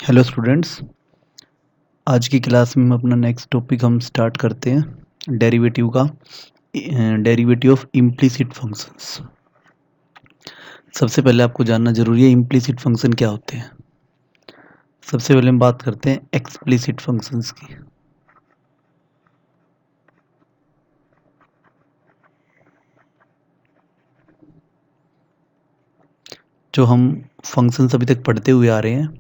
Hello students, आज की class में हम अपना नेक्स्ट टॉपिक हम स्टार्ट करते हैं डेरिवेटिव का। Derivative of implicit functions. सबसे पहले आपको जानना जरूरी है इम्प्लिसिट फंक्शन क्या होते हैं। सबसे पहले हम बात करते हैं एक्सप्लिसिट फंक्शंस की। जो हम फंक्शंस अभी तक पढ़ते हुए आ रहे हैं,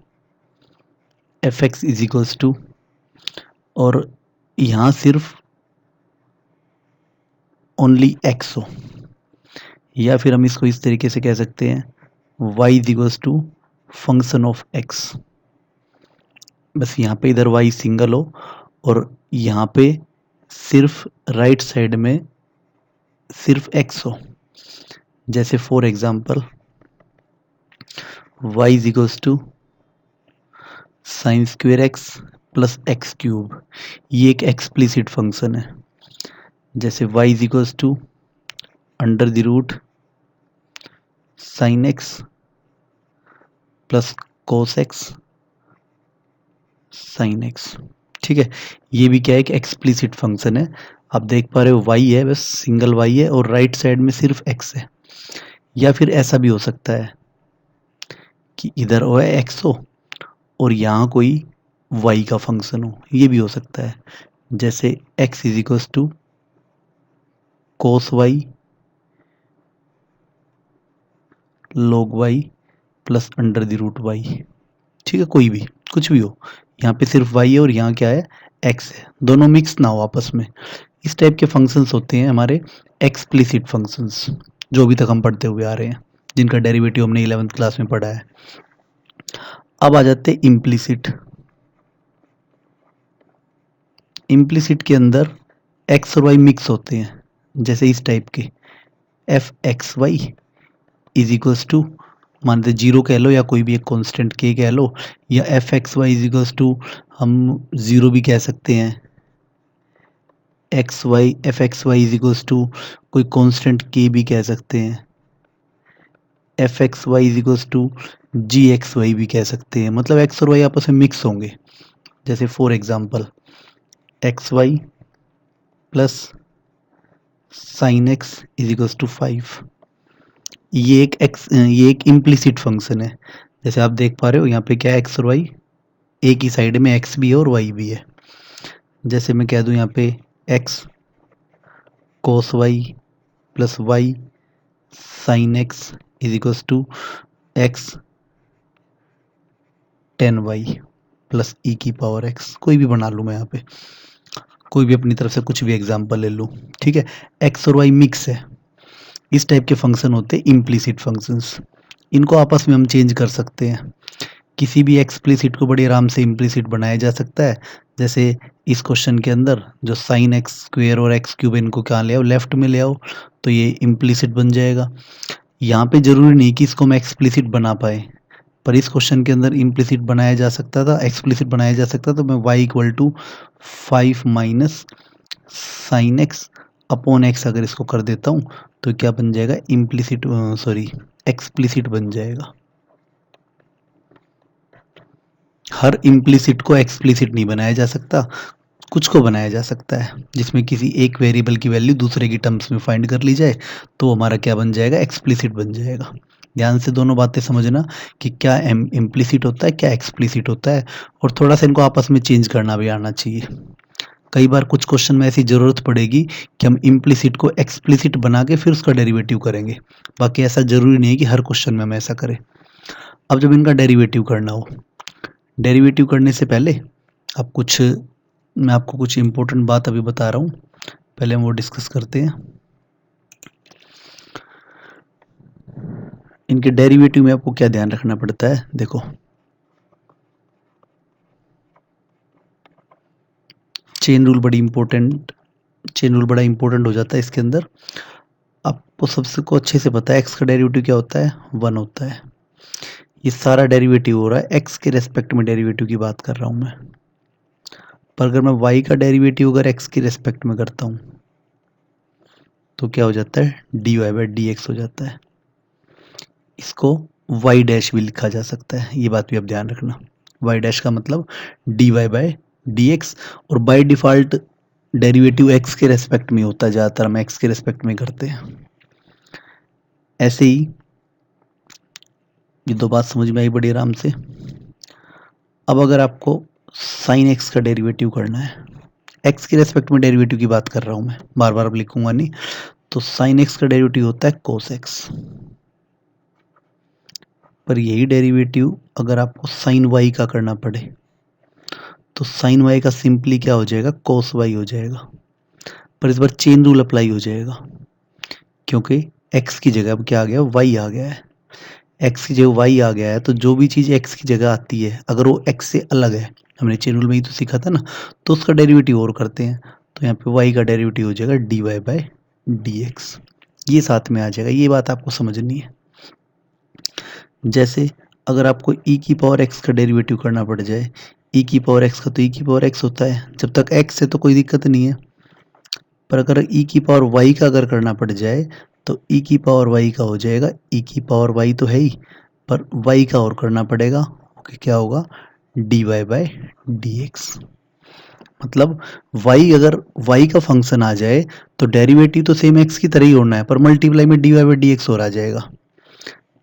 F X is equals to, और यहाँ सिर्फ ओनली एक्स हो, या फिर हम इसको इस तरीके से कह सकते हैं y is equals to function of x। बस यहाँ पे इधर y सिंगल हो और यहाँ पे सिर्फ राइट साइड में सिर्फ x हो। जैसे for example y is equals to sine square X plus X cube. ये एक एक्सप्लिसिट फंक्शन है। जैसे y is equals to under the root sine X plus cos X sine X. ठीक है, ये भी क्या है, एक एक्सप्लिसिट फंक्शन है। आप देख पा रहे हो y है, बस सिंगल y है और राइट साइड में सिर्फ x है। या फिर ऐसा भी हो सकता है कि इधर हो x हो और यहाँ कोई y का फंक्शन हो, ये भी हो सकता है। जैसे x is equals to cos Y log y plus under the root Y. ठीक है, कोई भी कुछ भी हो, यहाँ पे सिर्फ y है और यहाँ क्या है, x है। दोनों मिक्स ना हो आपस में। इस टाइप के फंक्शंस होते हैं हमारे एक्सप्लिसिट फंक्शंस, जो अभी तक हम पढ़ते हुए आ रहे हैं, जिनका डेरिवेटिव हमने 11th क्लास में पढ़ा है। अब आ जाते हैं इम्प्लिसिट। इम्प्लिसिट के अंदर x और y मिक्स होते हैं, जैसे इस टाइप के F X Y is equals to, मान लीजिए जीरो कह लो या कोई भी एक कांस्टेंट k कह लो, या F X Y is equals to हम जीरो भी कह सकते हैं। X Y F X Y is equals to कोई कांस्टेंट k भी कह सकते हैं। F X Y is equals to G X Y भी कह सकते हैं। मतलब एक्स और वाई आपस में मिक्स होंगे। जैसे for example X Y plus sine X is equals to 5। ये एक इम्प्लिसिट फंक्शन है। जैसे आप देख पा रहे हो यहाँ पे क्या है, एक्स और वाई, एक ही साइड में एक्स भी है और वाई भी है। जैसे मैं कह दूं यहाँ पे X cos Y plus Y sine X is equals to X ten Y plus E की पावर एक्स। कोई भी बना लूँ मैं यहाँ पे, कोई भी अपनी तरफ से कुछ भी एग्जांपल ले लूँ। ठीक है, एक्स और वाई मिक्स है। इस टाइप के फंक्शन होते हैं इम्प्लिसिट फंक्शंस। इनको आपस में हम चेंज कर सकते हैं। किसी भी एक्सप्लिसिट को बड़ी आराम से इम्प्लिसिट बनाया जा सकता है। जैसे इस क्वेश्चन के अंदर जो साइन एक्स स्क्वेयर और एक्स क्यूब, इनको कहाँ ले आओ, लेफ्ट में ले आओ, तो ये इम्प्लिसिट बन जाएगा। यहाँ पे जरूरी नहीं कि इसको हम एक्सप्लिसिट बना पाए, पर इस क्वेश्चन के अंदर इम्प्लिसिट बनाया जा सकता था, एक्सप्लिसिट बनाया जा सकता था। तो मैं y equal to 5 minus sine X upon X अगर इसको कर देता हूँ तो क्या बन जाएगा, इम्प्लिसिट एक्सप्लिसिट बन जाएगा। हर इम्प्लिसिट को एक्सप्लिसिट नहीं बनाया जा सकता, कुछ को बनाया जा सकता है जिसमें किसी एक वेरिएबल की वैल्यू दूसरे की टर्म्स में फाइंड कर ली जाए, तो हमारा क्या बन जाएगा, एक्सप्लिसिट बन जाएगा। ध्यान से दोनों बातें समझना कि क्या इम्प्लिसिट होता है, क्या एक्सप्लिसिट होता है, और थोड़ा सा इनको आपस में चेंज करना भी आना चाहिए। कई बार कुछ क्वेश्चन में ऐसी ज़रूरत पड़ेगी कि हम इम्प्लिसिट को एक्सप्लिसिट बना के फिर उसका डेरिवेटिव करेंगे। बाकी ऐसा ज़रूरी नहीं है कि हर क्वेश्चन में हम ऐसा करें। अब जब इनका डेरिवेटिव करना हो, डेरिवेटिव करने से पहले मैं आपको कुछ इम्पोर्टेंट बात अभी बता रहा हूँ, पहले हम वो डिस्कस करते हैं। इनके डेरिवेटिव में आपको क्या ध्यान रखना पड़ता है, देखो चेन रूल बड़ा इंपॉर्टेंट हो जाता है इसके अंदर। आपको सबसे को अच्छे से पता है एक्स का डेरिवेटिव क्या होता है, 1 होता है। ये सारा डेरिवेटिव हो रहा है एक्स के रेस्पेक्ट में, डेरिवेटिव की बात कर रहा हूँ मैं। पर अगर मैं y का डेरिवेटिव अगर x की रेस्पेक्ट में करता हूँ तो क्या हो जाता है, dy बाई डी एक्स हो जाता है। इसको y डैश भी लिखा जा सकता है, ये बात भी आप ध्यान रखना। वाई डैश का मतलब D Y by D X, और बाय डिफ़ॉल्ट डेरिवेटिव एक्स के रेस्पेक्ट में होता है, ज़्यादातर हम एक्स के रेस्पेक्ट में करते हैं। ऐसे ही ये दो बात समझ में आई बड़ी आराम से। अब अगर आपको साइन एक्स का डेरिवेटिव करना है, एक्स के रेस्पेक्ट में डेरिवेटिव की बात कर रहा हूँ मैं, बार बार अब लिखूंगा नहीं, तो साइन एक्स का डेरिवेटिव होता है कोस एक्स। पर यही डेरिवेटिव अगर आपको साइन वाई का करना पड़े तो साइन वाई का सिंपली क्या हो जाएगा, कोस वाई हो जाएगा। पर इस बार चेन रूल अप्लाई हो जाएगा, क्योंकि एक्स की जगह अब क्या आ गया, वाई आ गया है। एक्स की जगह वाई आ गया है, तो जो भी चीज़ एक्स की जगह आती है अगर वो एक्स से अलग है, हमने चेन रूल में ही तो सीखा था ना, तो उसका डेरिवेटिव और करते हैं। तो यहाँ पे वाई का डेरिवेटिव हो जाएगा D Y by D X, ये साथ में आ जाएगा। ये बात आपको समझनी है। जैसे अगर आपको e की पावर x का डेरिवेटिव करना पड़ जाए, e की पावर x का तो e की पावर x होता है, जब तक x है तो कोई दिक्कत नहीं है। पर अगर e की पावर y का अगर करना पड़ जाए तो e की पावर y का हो जाएगा, e की पावर y तो है ही, पर y का और करना पड़ेगा। ओके, क्या होगा, dy बाय dx। मतलब y अगर y का फंक्शन आ जाए तो डेरिवेटिव तो सेम x की तरह ही होना है, पर मल्टीप्लाई में dy बाय dx और आ जाएगा।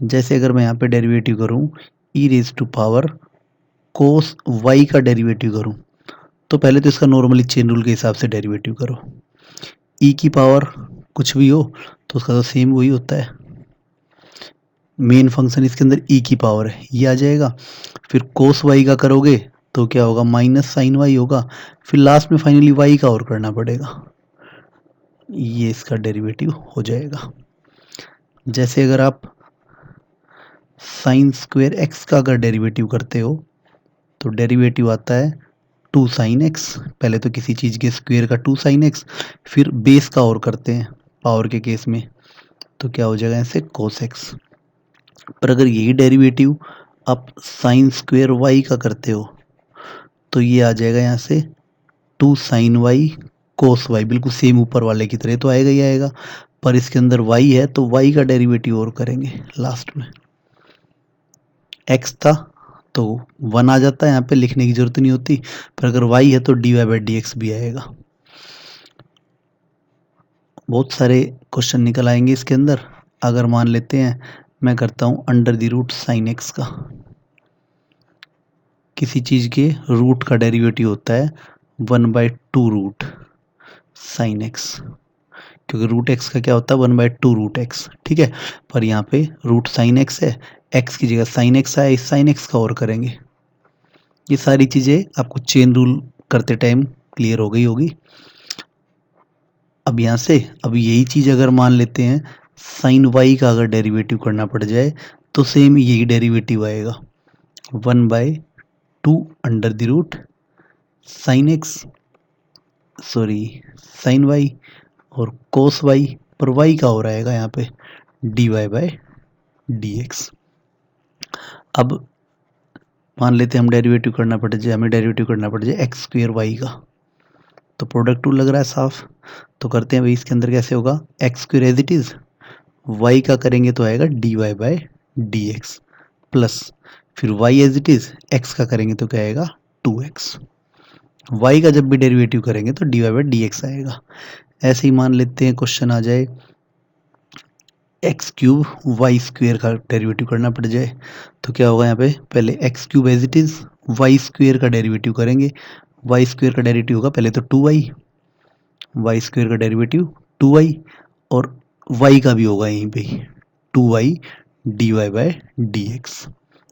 जैसे अगर मैं यहाँ पे डेरिवेटिव करूँ e raise to power cos y का डेरिवेटिव करूँ, तो पहले तो इसका नॉर्मली चेन रूल के हिसाब से डेरिवेटिव करो। e की पावर कुछ भी हो तो उसका तो सेम वही होता है, मेन फंक्शन इसके अंदर e की पावर है, ये आ जाएगा। फिर कोस y का करोगे तो क्या होगा, माइनस साइन y होगा। फिर लास्ट में फाइनली y का और करना पड़ेगा, ये इसका डेरिवेटिव हो जाएगा। जैसे अगर आप साइन स्क्वायर एक्स का अगर डेरिवेटिव करते हो तो डेरिवेटिव आता है टू साइन एक्स, पहले तो किसी चीज़ के स्क्वायर का टू साइन एक्स, फिर बेस का और करते हैं पावर के केस में, तो क्या हो जाएगा ऐसे कोस एक्स। पर अगर यही डेरिवेटिव आप साइन स्क्वायर वाई का करते हो तो ये आ जाएगा यहाँ से two sine Y cos Y, बिल्कुल सेम ऊपर वाले की तरह तो आएगा ही आएगा। पर इसके अंदर वाई है तो वाई का डेरिवेटिव और करेंगे लास्ट में। एक्स था तो 1 आ जाता है, यहाँ पे लिखने की जरूरत नहीं होती। पर अगर y है तो dy बाई डी एक्स भी आएगा। बहुत सारे क्वेश्चन निकल आएंगे इसके अंदर। अगर मान लेते हैं मैं करता हूँ under the root sine X का, किसी चीज़ के रूट का डेरिवेटिव होता है 1/2 रूट साइन एक्स, क्योंकि रूट एक्स का क्या होता है 1/2 रूट एक्स, ठीक है। पर यहाँ पे रूट साइन एक्स है, एक्स की जगह साइन एक्स आया, इस साइन एक्स का और करेंगे। ये सारी चीज़ें आपको चेन रूल करते टाइम क्लियर हो गई होगी। अब यहाँ से अब यही चीज़ अगर मान लेते हैं साइन वाई का अगर डेरिवेटिव करना पड़ जाए तो सेम यही डेरिवेटिव आएगा 1/2 under the root sine X, sorry sine Y और कोस वाई, पर वाई का हो रहेगा यहाँ पे D Y by D X. अब मान लेते हैं हम डेरिवेटिव करना पड़ जाए, हमें डेरिवेटिव करना पड़ जाए एक्स स्क्वायर वाई का, तो प्रोडक्ट टू लग रहा है साफ, तो करते हैं भाई। इसके अंदर कैसे होगा, X square as it is, Y का करेंगे तो आएगा D Y by D X plus, फिर Y as it is, x का करेंगे तो क्या आएगा 2x। वाई का जब भी डेरिवेटिव करेंगे तो D Y by D X आएगा। ऐसे ही मान लेते हैं क्वेश्चन आ जाए एक्स क्यूब वाई स्क्वेयर का डेरिवेटिव करना पड़ जाए, तो क्या होगा यहाँ पे, पहले X cube as it is, Y square का डेरिवेटिव करेंगे। वाई स्क्वेयर का डेरिवेटिव होगा पहले तो 2y, वाई स्क्वेयर का डेरिवेटिव 2y, और y का भी होगा यहीं पे 2y D Y by D X,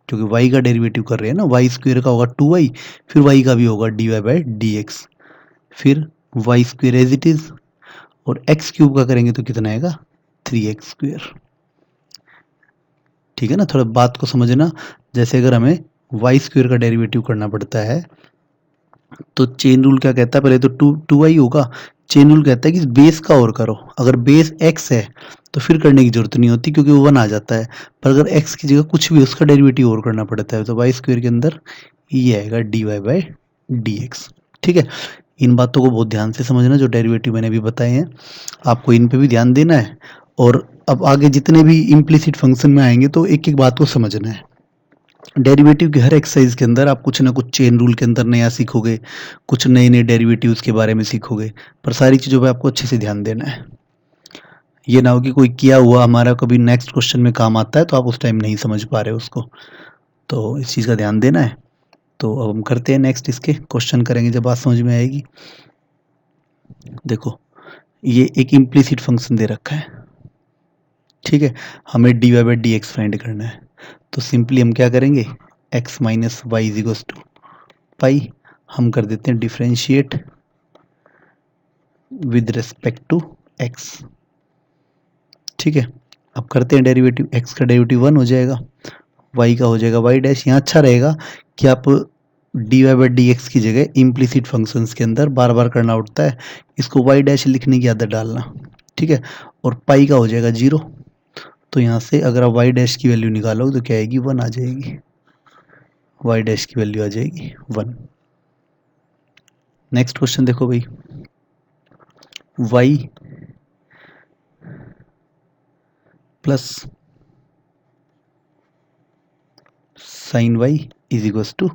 क्योंकि y का डेरिवेटिव कर रहे हैं ना, वाई स्क्वेयर का होगा 2y, फिर y का भी होगा D Y by D X, फिर Y square as it is, और एक्स क्यूब का करेंगे तो कितना आएगा 3x स्क्वेयर। ठीक है ना, थोड़ा बात को समझना। जैसे अगर हमें वाई स्क्वेयर का डेरिवेटिव करना पड़ता है तो चेन रूल क्या कहता है, पहले तो 2y होगा, चेन रूल कहता है कि बेस का और करो। अगर बेस x है तो फिर करने की जरूरत नहीं होती क्योंकि वो 1 आ जाता है, पर अगर x की जगह कुछ भी उसका डेरिवेटिव और करना पड़ता है तो वाई स्क्वेयर के अंदर ये आएगा D Y by D X. ठीक है, इन बातों को बहुत ध्यान से समझना, जो डेरिवेटिव मैंने अभी बताए हैं आपको इन पे भी ध्यान देना है। और अब आगे जितने भी इम्प्लिसिट फंक्शन में आएंगे तो एक एक बात को समझना है। डेरिवेटिव की हर एक्सरसाइज के अंदर आप कुछ ना कुछ चेन रूल के अंदर नया सीखोगे, कुछ नए नए डेरिवेटिव्स के बारे में सीखोगे, पर सारी चीज़ों पे आपको अच्छे से ध्यान देना है। ये ना हो कि कोई किया हुआ हमारा कभी नेक्स्ट क्वेश्चन में काम आता है तो आप उस टाइम नहीं समझ पा रहे हो उसको, तो इस चीज़ का ध्यान देना है। तो अब हम करते हैं नेक्स्ट, इसके क्वेश्चन करेंगे जब बात समझ में आएगी। देखो, ये एक इम्प्लीसिट फंक्शन दे रखा है, ठीक है, हमें D Y by D X find करना है। तो सिंपली हम क्या करेंगे, x minus Y is equals to pi, हम कर देते हैं differentiate with respect to x, ठीक है। अब करते हैं डेरिवेटिव, x का डेरिवेटिव 1 हो जाएगा, y का हो जाएगा y डैश। यहाँ अच्छा रहेगा कि आप D Y by D X की जगह इम्प्लीसिट फंक्शंस के अंदर बार बार करना उठता है, इसको y डैश लिखने की आदत डालना, ठीक है। और पाई का हो जाएगा 0, तो यहाँ से अगर आप y डैश की वैल्यू निकालोगे तो क्या आएगी, 1 आ जाएगी, y डैश की वैल्यू आ जाएगी 1। नेक्स्ट क्वेश्चन देखो भाई, y plus sine Y is equals to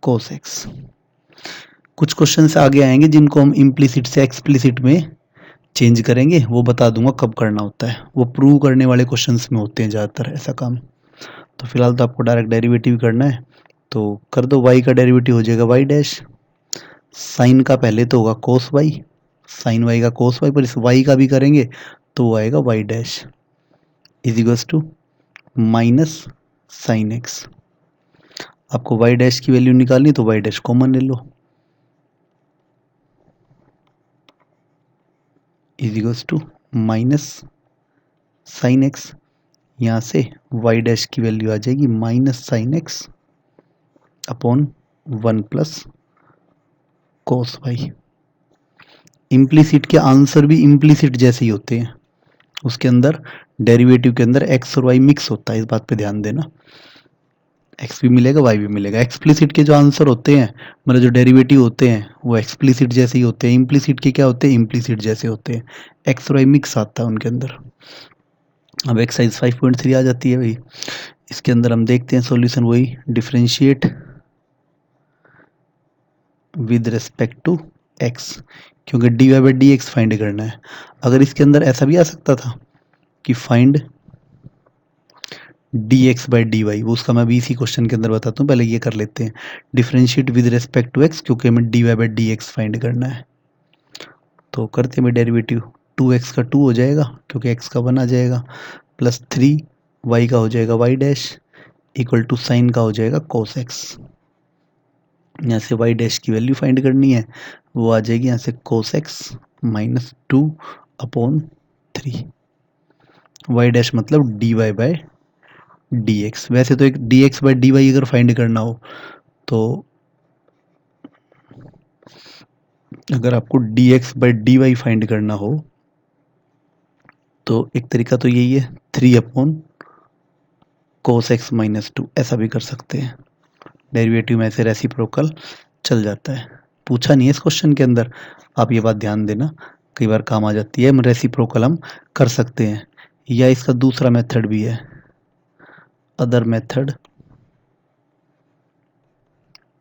cos X. कुछ क्वेश्चन आगे आएंगे जिनको हम इम्प्लीसिट से एक्सप्लिसिट में चेंज करेंगे, वो बता दूंगा कब करना होता है, वो प्रूव करने वाले क्वेश्चंस में होते हैं ज़्यादातर ऐसा काम। तो फिलहाल तो आपको डायरेक्ट डेरिवेटिव करना है, तो कर दो, y का डेरिवेटिव हो जाएगा y डैश, साइन का पहले तो होगा कोस y, साइन y का कोस y, पर इस y का भी करेंगे तो वो आएगा y dash is equals to minus sine X. आपको y डैश की वैल्यू निकालनी तो y डैश कॉमन ले लो, is equals to minus sine X. यहाँ से y डैश की वैल्यू आ जाएगी minus sine X upon 1 plus cos Y. Implicit के आंसर भी इम्प्लीसिट जैसे ही होते हैं, उसके अंदर डेरिवेटिव के अंदर x और y मिक्स होता है, इस बात पे ध्यान देना, x भी मिलेगा y भी मिलेगा। एक्सप्लिसिट के जो आंसर होते हैं, मतलब जो डेरिवेटिव होते हैं, वो एक्सप्लिसिट जैसे ही होते हैं, इम्प्लीसिट के क्या होते हैं, इम्प्लीसिट जैसे होते हैं, x और y मिक्स आता है उनके अंदर। अब एक्सरसाइज 5.3 आ जाती है भाई, इसके अंदर हम देखते हैं सॉल्यूशन, वही differentiate with respect to x, क्योंकि D Y by D X find करना है। अगर इसके अंदर ऐसा भी आ सकता था कि find D X by D Y, वो उसका मैं अभी इसी क्वेश्चन के अंदर बताता हूँ, पहले ये कर लेते हैं differentiate with respect to X, क्योंकि हमें D Y by D X find करना है। तो करते हैं डेरिवेटिव, 2x का 2 हो जाएगा क्योंकि x का 1 आ जाएगा, प्लस 3y का हो जाएगा y dash equal to sine का हो जाएगा कोस एक्स। यहाँ से y डैश की वैल्यू फाइंड करनी है, वो आ जाएगी यहाँ से cos X minus 2 upon 3, y dash मतलब D Y by D X. वैसे तो एक D X by D Y अगर फाइंड करना हो तो अगर आपको D X by D Y find करना हो तो एक तरीका तो यही है, 3 अपॉन कोस एक्स माइनस 2, ऐसा भी कर सकते हैं। डेरिवेटिव में ऐसे रेसिप्रोकल चल जाता है, पूछा नहीं है इस क्वेश्चन के अंदर, आप ये बात ध्यान देना, कई बार काम आ जाती है। रेसिप्रोकल हम कर सकते हैं, या इसका दूसरा मेथड भी है, other method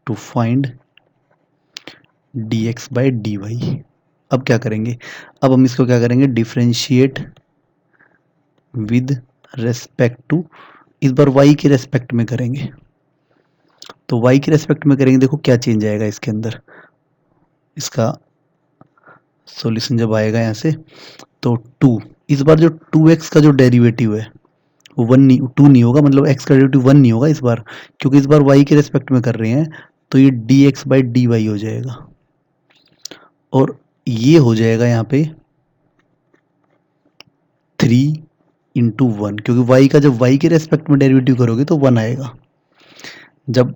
to find D X by D Y. अब क्या करेंगे, अब हम इसको क्या करेंगे, डिफरेंशिएट विद रेस्पेक्ट टू, इस बार y के रेस्पेक्ट में करेंगे। तो y के रेस्पेक्ट में करेंगे, देखो क्या चेंज आएगा इसके अंदर, इसका सॉल्यूशन जब आएगा यहाँ से तो 2, इस बार जो 2x का जो डेरिवेटिव है वो 1 नहीं 2 नहीं होगा, मतलब x का डेरिवेटिव 1 नहीं होगा इस बार, क्योंकि इस बार y के रेस्पेक्ट में कर रहे हैं, तो ये dx बाई डी वाई हो जाएगा, और ये हो जाएगा यहाँ पे 3 इंटू 1, क्योंकि y का जब y के रेस्पेक्ट में डेरिवेटिव करोगे तो 1 आएगा, जब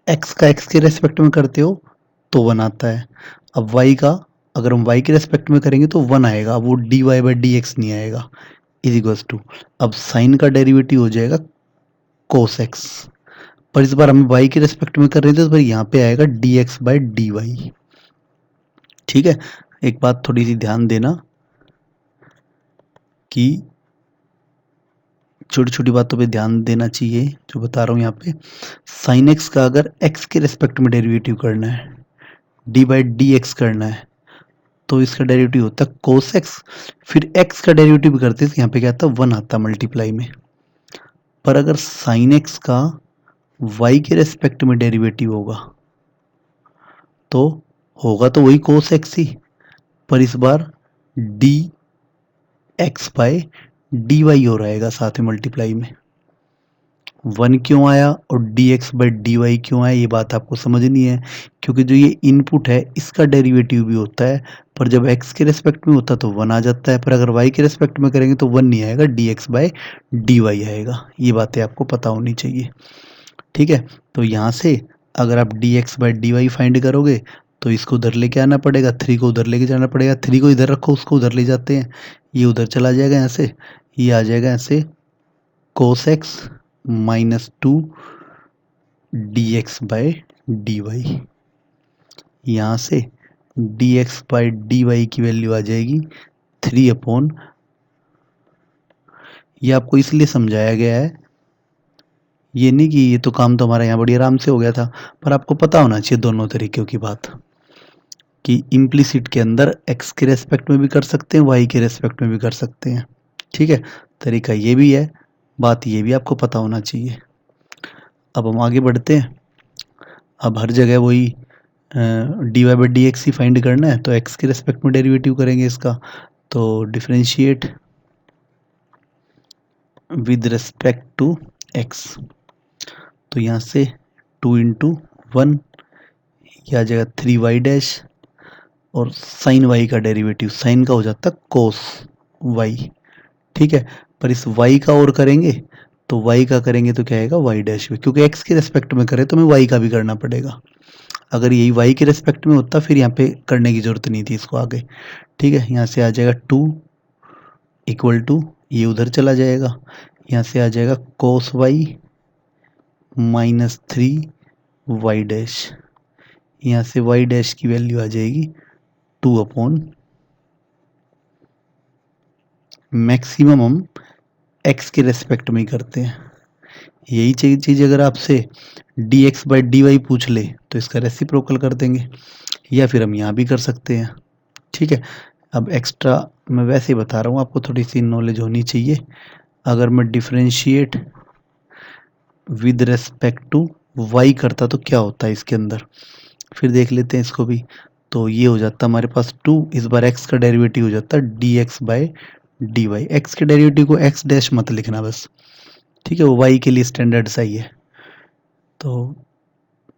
x का x के रेस्पेक्ट में करते हो तो 1 आता है। अब y का अगर हम y के रेस्पेक्ट में करेंगे तो 1 आएगा, अब वो D Y by D X नहीं आएगा, इज इक्वल्स टू, अब साइन का डेरिवेटिव हो जाएगा कोस एक्स, पर इस बार हम y के रेस्पेक्ट में कर रहे थे तो यहाँ पे आएगा D X by D Y. ठीक है, एक बात थोड़ी सी ध्यान देना कि छोटी छोटी बातों पे ध्यान देना चाहिए जो बता रहा हूँ यहाँ पे। साइन एक्स का अगर एक्स के रेस्पेक्ट में डेरिवेटिव करना है, डी बाई डी एक्स करना है, तो इसका डेरिवेटिव होता है कोस एक्स, फिर एक्स का डेरिवेटिव करते हैं, यहाँ पे क्या आता है 1 आता मल्टीप्लाई में। पर अगर साइन एक्स का वाई के रेस्पेक्ट में डेरिवेटिव होगा तो होगा तो वही कोस एक्स ही, पर इस बार D X by D Y हो रहेगा साथ में मल्टीप्लाई में। 1 क्यों आया और D X by D Y क्यों आया, ये बात आपको समझनी है, क्योंकि जो ये इनपुट है इसका डेरिवेटिव भी होता है, पर जब x के रेस्पेक्ट में होता है तो 1 आ जाता है, पर अगर y के रेस्पेक्ट में करेंगे तो 1 नहीं आएगा, D X by D Y आएगा। ये बातें आपको पता होनी चाहिए, ठीक है। तो यहाँ से अगर आप D X by D Y find करोगे तो इसको उधर लेके आना पड़ेगा, 3 को उधर लेके जाना पड़ेगा, 3 को इधर रखो, उसको उधर ले जाते हैं, ये उधर चला जाएगा, यहाँ से ये आ जाएगा यहाँ से cos X minus 2 D X by D Y. यहाँ से D X by D Y की वैल्यू आ जाएगी 3 अपॉन, ये आपको इसलिए समझाया गया है, ये नहीं कि ये तो काम तो हमारा यहाँ बड़ी आराम से हो गया था, पर आपको पता होना चाहिए दोनों तरीक़ों की बात, कि इम्प्लिसिट के अंदर x के रेस्पेक्ट में भी कर सकते हैं, y के रेस्पेक्ट में भी कर सकते हैं, ठीक है। तरीका ये भी है, बात ये भी आपको पता होना चाहिए। अब हम आगे बढ़ते हैं। अब हर जगह वही D Y by D X ही फाइंड करना है, तो x के रेस्पेक्ट में डेरिवेटिव करेंगे इसका, तो differentiate with respect to x, तो यहाँ से 2 इंटू 1 यह आ जाएगा 3y डैश, और साइन y का डेरिवेटिव, साइन का हो जाता है कोस y, ठीक है। पर इस y का और करेंगे तो y का करेंगे तो क्या आएगा y डैश में, क्योंकि x के रेस्पेक्ट में करें तो हमें y का भी करना पड़ेगा। अगर यही y के रेस्पेक्ट में होता फिर यहाँ पे करने की जरूरत नहीं थी इसको आगे, ठीक है। यहाँ से आ जाएगा 2 इक्वल टू, ये उधर चला जाएगा, यहाँ से आ जाएगा कोस y माइनस 3y डैश, यहाँ से y डैश की वैल्यू आ जाएगी 2 अपॉन, मैक्सिमम हम x के रेस्पेक्ट में ही करते हैं। यही चीज़ अगर आपसे D X by D Y पूछ ले तो इसका रेसिप्रोकल कर देंगे, या फिर हम यहाँ भी कर सकते हैं, ठीक है। अब एक्स्ट्रा मैं वैसे ही बता रहा हूँ, आपको थोड़ी सी नॉलेज होनी चाहिए। अगर मैं differentiate with respect to y करता तो क्या होता है इसके अंदर, फिर देख लेते हैं इसको भी। तो ये हो जाता हमारे पास 2, इस बार x का डेरिवेटिव हो जाता है D X by D Y. X के डेरिवेटिव को x डैश मत लिखना बस, ठीक है, वो y के लिए स्टैंडर्ड सा ही है, तो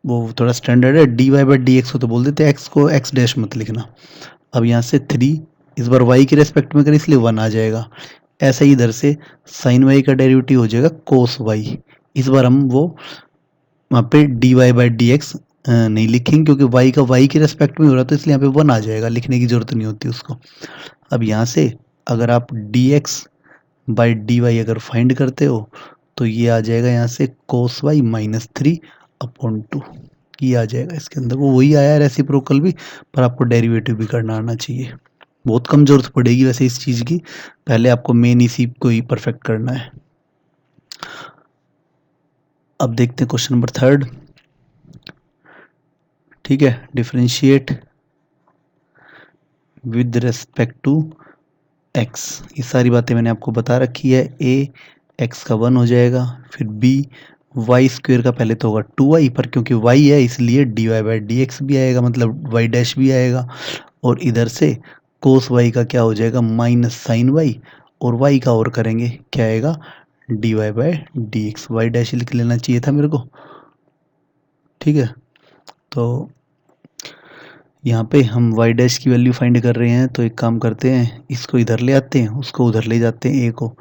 वो थोड़ा स्टैंडर्ड है, D Y by D X हो तो बोल देते हैं, x को x डैश मत लिखना। अब यहाँ से 3 इस बार y के रेस्पेक्ट में करें इसलिए 1 आ जाएगा, ऐसा ही इधर से साइन y का डेरिवेटिव हो जाएगा कोस y, इस बार हम वो वहाँ पे D Y by D X नहीं लिखेंगे, क्योंकि y का y के रेस्पेक्ट में हो रहा तो इसलिए यहाँ पे 1 आ जाएगा, लिखने की जरूरत नहीं होती उसको। अब यहाँ से अगर आप D X by D Y अगर फाइंड करते हो तो ये आ जाएगा यहाँ से कोस y माइनस 3 अपॉन 2, ये आ जाएगा इसके अंदर, वो वही आया है रेसिप्रोकल भी, पर आपको डेरिवेटिव भी करना आना चाहिए। बहुत कम जरूरत पड़ेगी वैसे इस चीज़ की, पहले आपको मेन इसी को ही परफेक्ट करना है। अब देखते हैं क्वेश्चन नंबर 3, ठीक है। Differentiate with respect to x, ये सारी बातें मैंने आपको बता रखी है। a x का 1 हो जाएगा, फिर b y स्क्वेयर का पहले तो होगा 2y, पर क्योंकि y है इसलिए D Y by D X भी आएगा, मतलब y डैश भी आएगा, और इधर से कोस y का क्या हो जाएगा माइनस साइन y, और y का और करेंगे क्या आएगा D Y by D x, y dash लिख लेना चाहिए था मेरे को, ठीक है। तो यहाँ पे हम y डैश की वैल्यू फाइंड कर रहे हैं, तो एक काम करते हैं, इसको इधर ले आते हैं, उसको उधर ले जाते हैं a को,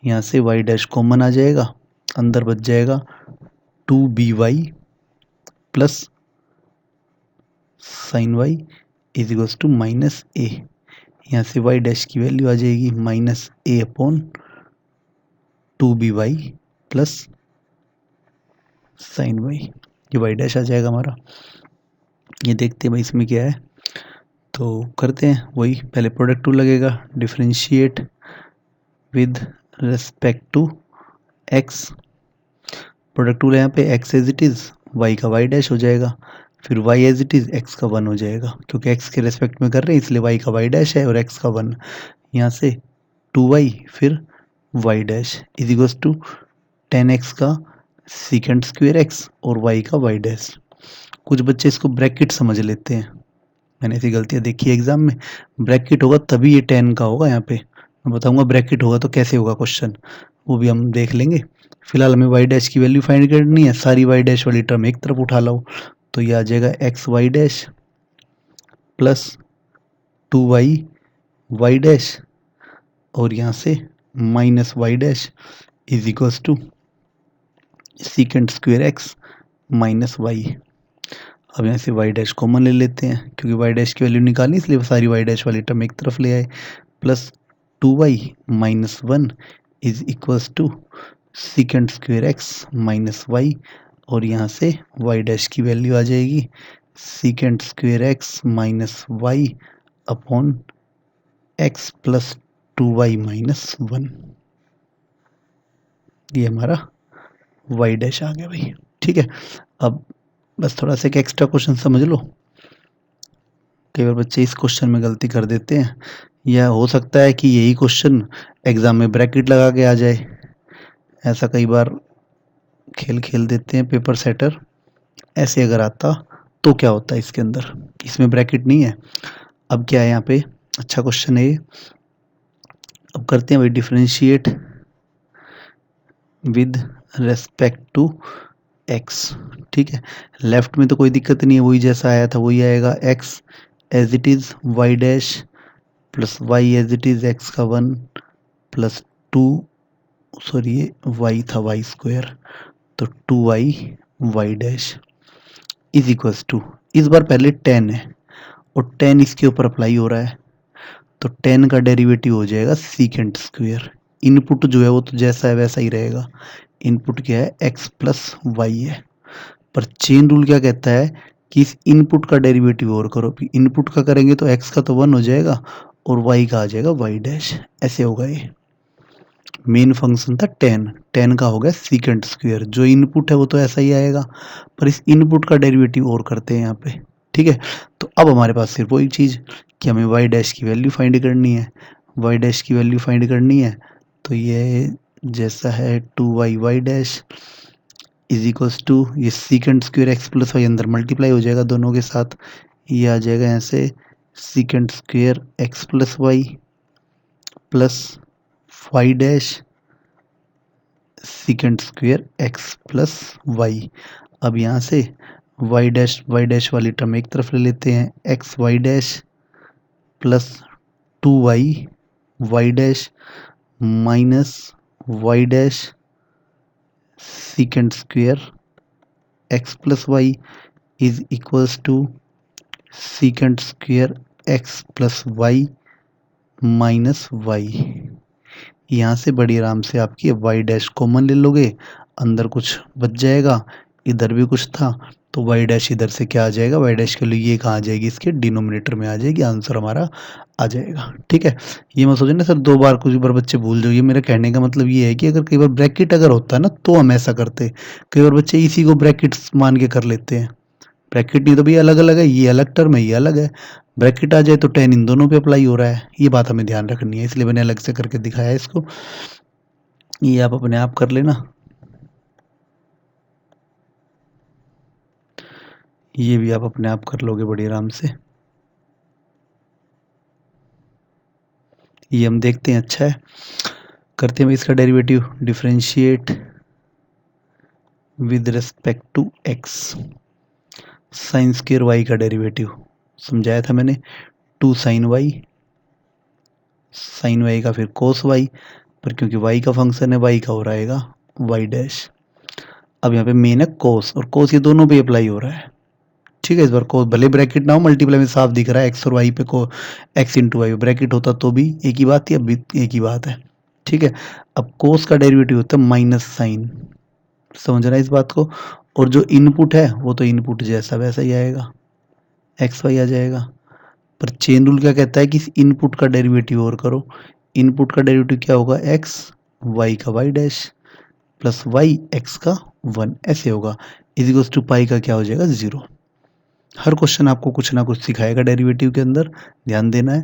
यहाँ से y डैश कॉमन आ जाएगा, अंदर बच जाएगा 2by plus sine y is equals to minus a, यहाँ से y डैश की वैल्यू आ जाएगी minus a upon 2by plus sine y, ये y डैश आ जाएगा हमारा। ये देखते हैं भाई इसमें क्या है, तो करते हैं वही, पहले प्रोडक्ट टू लगेगा, differentiate with respect to x, product rule है यहाँ पे, x as it is Y का वाई डैश हो जाएगा, फिर Y as it is x का 1 हो जाएगा, क्योंकि एक्स के रेस्पेक्ट में कर रहे हैं इसलिए वाई का वाई डैश है और एक्स का 1। यहाँ से 2y फिर y dash is equals to 10x का सेकेंड स्क्वायर एक्स और y का वाई डैश। कुछ बच्चे इसको ब्रैकेट समझ लेते हैं, मैंने ऐसी गलतियाँ देखी है एग्जाम में। ब्रैकेट होगा तभी ये 10 का होगा, यहाँ पे मैं बताऊंगा ब्रैकेट होगा तो कैसे होगा क्वेश्चन, वो भी हम देख लेंगे। फिलहाल हमें वाई डैश की वैल्यू फाइंड करनी है, सारी वाई डैश वाली टर्म एक तरफ उठा लो, तो ये आ जाएगा x y dash plus 2y Y dash और यहाँ से minus y dash is equals to second square x minus y. अब यहाँ से वाई डैश कॉमन ले लेते हैं, क्योंकि वाई डैश की वैल्यू निकालनी इसलिए सारी वाई डैश वाली टर्म एक तरफ ले आए, plus 2y minus 1 is equals to second square x minus y और यहाँ से वाई डैश की वैल्यू आ जाएगी second square x minus y upon x plus 2y minus 1। ये हमारा वाई डैश आ गया भाई, ठीक है। अब बस थोड़ा सा एक एक्स्ट्रा क्वेश्चन समझ लो, कई बार बच्चे इस क्वेश्चन में गलती कर देते हैं, या हो सकता है कि यही क्वेश्चन एग्जाम में ब्रैकेट लगा के आ जाए, ऐसा कई बार खेल खेल देते हैं पेपर सेटर। ऐसे अगर आता तो क्या होता है इसके अंदर, इसमें ब्रैकेट नहीं है। अब क्या है यहाँ पे, अच्छा क्वेश्चन है ये। अब करते हैं भाई differentiate with respect to x, ठीक है। लेफ्ट में तो कोई दिक्कत नहीं है, वही जैसा आया था वही आएगा, x as it is y dash plus y as it is x का 1 प्लस 2, सॉरी ये वाई था वाई स्क्वायर, तो 2y Y dash is equals to, इस बार पहले 10 है और 10 इसके ऊपर अप्लाई हो रहा है, तो 10 का डेरिवेटिव हो जाएगा सेकेंड स्क्वायर। इनपुट जो है वो तो जैसा है वैसा ही रहेगा, इनपुट क्या है x प्लस वाई है, पर चेन रूल क्या कहता है कि इस इनपुट का डेरिवेटिव और करो, इनपुट का करेंगे तो x का तो 1 हो जाएगा और y का आ जाएगा वाई डैश, ऐसे होगा ये। मेन फंक्शन था 10 का हो गया सेकेंड स्क्वायर, जो इनपुट है वो तो ऐसा ही आएगा, पर इस इनपुट का डेरिवेटिव और करते हैं यहाँ पे, ठीक है। तो अब हमारे पास सिर्फ वही चीज़ कि हमें वाई डैश की वैल्यू फाइंड करनी है, वाई डैश की वैल्यू फाइंड करनी है, तो ये जैसा है 2y Y dash is equals to, ये second square x plus Y अंदर मल्टीप्लाई हो जाएगा दोनों के साथ, ये आ जाएगा यहाँ से second square x plus y plus y dash second square x plus y. अब यहाँ से वाई डैश वाली टर्म एक तरफ ले लेते हैं, x y dash plus 2y Y dash minus y dash second square x plus y is equals to second square x plus y minus y. यहाँ से बड़ी आराम से आपकी वाई डैश कॉमन ले लोगे, अंदर कुछ बच जाएगा, इधर भी कुछ था, तो वाई डैश इधर से क्या आ जाएगा, वाई डैश के लिए ये कहाँ आ जाएगी, इसके डिनोमिनेटर में आ जाएगी, आंसर हमारा आ जाएगा, ठीक है। ये मत सोचो ना सर 2 बार कुछ बार बच्चे भूल जाओ, ये मेरा कहने का मतलब ये है कि अगर कई बार ब्रैकेट अगर होता है ना तो हम ऐसा करते, कई बार बच्चे इसी को ब्रैकेट मान के कर लेते हैं, ब्रैकेट नहीं तो भैया अलग अलग है, ये अलग टर्म है ये अलग है, ब्रैकेट आ जाए तो 10 इन दोनों पे अप्लाई हो रहा है, ये बात हमें ध्यान रखनी है, इसलिए मैंने अलग से करके दिखाया है इसको, ये आप अपने आप कर लेना। ये भी आप अपने आप कर लोगे बड़ी आराम से, ये हम देखते हैं, अच्छा है। करते हैं इसका derivative, differentiate with respect to x, sine square y का डेरिवेटिव समझाया था मैंने, 2 साइन वाई का फिर कोस वाई, पर क्योंकि वाई का फंक्शन है वाई का हो रहेगा वाई डैश। अब यहाँ पे मेन है कोस, और कोस ये दोनों पे अप्लाई हो रहा है, ठीक है। इस बार कोस भले ब्रैकेट ना हो, मल्टीप्लाई में साफ दिख रहा है एक्स और वाई पे, को एक्स इंटू वाई, ब्रैकेट होता तो भी एक ही बात थी, अब भी एक ही बात है, ठीक है। अब कोस का डेरिवेटिव होता है माइनस साइन, समझ रहा है इस बात को, और जो इनपुट है वो तो इनपुट जैसा वैसा ही आएगा, एक्स वाई आ जाएगा, पर चेन रूल क्या कहता है कि इस इनपुट का डेरिवेटिव और करो, इनपुट का डेरिवेटिव क्या होगा, एक्स वाई का y dash plus y x का 1 ऐसे होगा, इज इक्वल्स टू पाई का क्या हो जाएगा 0। हर क्वेश्चन आपको कुछ ना कुछ सिखाएगा डेरिवेटिव के अंदर, ध्यान देना है।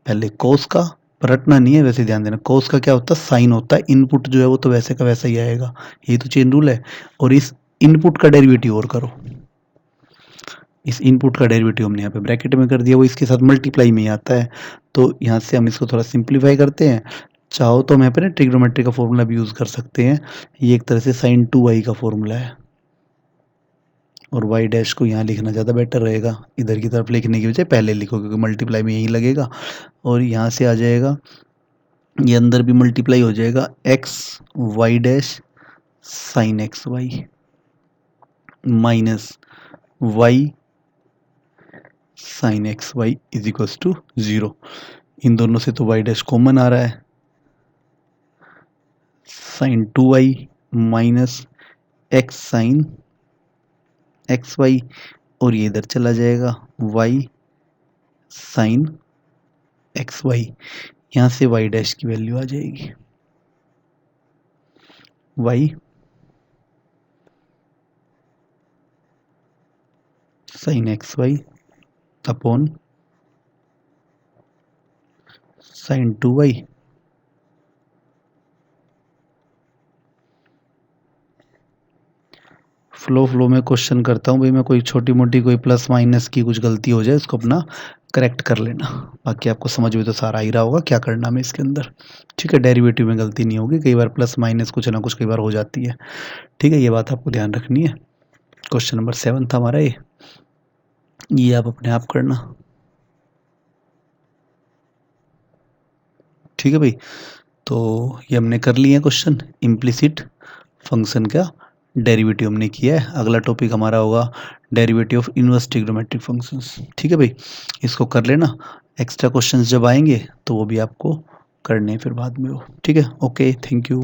पहले कोस का रटना नहीं है, वैसे ध्यान देना। कोस का क्या होता है, साइन होता है, इनपुट जो है वो तो वैसे का वैसा ही आएगा, यही तो चेन रूल है। और इस इनपुट का डेरिवेटिव और करो, इस इनपुट का डेरिवेटिव हमने यहाँ पे ब्रैकेट में कर दिया, वो इसके साथ मल्टीप्लाई में ही आता है। तो यहाँ से हम इसको थोड़ा सिंप्लीफाई करते हैं। चाहो तो हम यहाँ पे ना ट्रिग्नोमेट्री का फॉर्मूला भी यूज कर सकते हैं, ये एक तरह से साइन 2y का फॉर्मूला है, और y डैश को यहाँ लिखना ज़्यादा बेटर रहेगा, इधर की तरफ लिखने की बजाय पहले लिखो, क्योंकि मल्टीप्लाई में यही लगेगा। और यहाँ से आ जाएगा, ये अंदर भी मल्टीप्लाई हो जाएगा, x y dash sine x y minus y sine x Y is equals to 0। इन दोनों से तो y डैश कॉमन आ रहा है, sine 2y minus x sine x y, और ये इधर चला जाएगा y साइन एक्स वाई। यहाँ से y डैश की वैल्यू आ जाएगी y sine x y upon sine 2y flow में क्वेश्चन करता हूँ भाई मैं, कोई छोटी मोटी कोई प्लस माइनस की कुछ गलती हो जाए उसको अपना करेक्ट कर लेना, बाकी आपको समझ में तो सारा ही रहा होगा क्या करना है इसके अंदर। ठीक है, डेरिवेटिव में गलती नहीं होगी, कई बार प्लस माइनस कुछ ना कुछ कई बार हो जाती है। ठीक है, ये बात आपको ध्यान रखनी है। क्वेश्चन नंबर 7 था हमारा ये आप अपने आप करना। ठीक है भाई, तो ये हमने कर लिए क्वेश्चन, इम्प्लिसिट फंक्शन का डेरिवेटिव हमने किया है। अगला टॉपिक हमारा होगा derivative of inverse trigonometric functions. ठीक है भाई, इसको कर लेना, एक्स्ट्रा क्वेश्चंस जब आएंगे तो वो भी आपको करने हैं फिर बाद में वो। ठीक है, ओके, थैंक यू।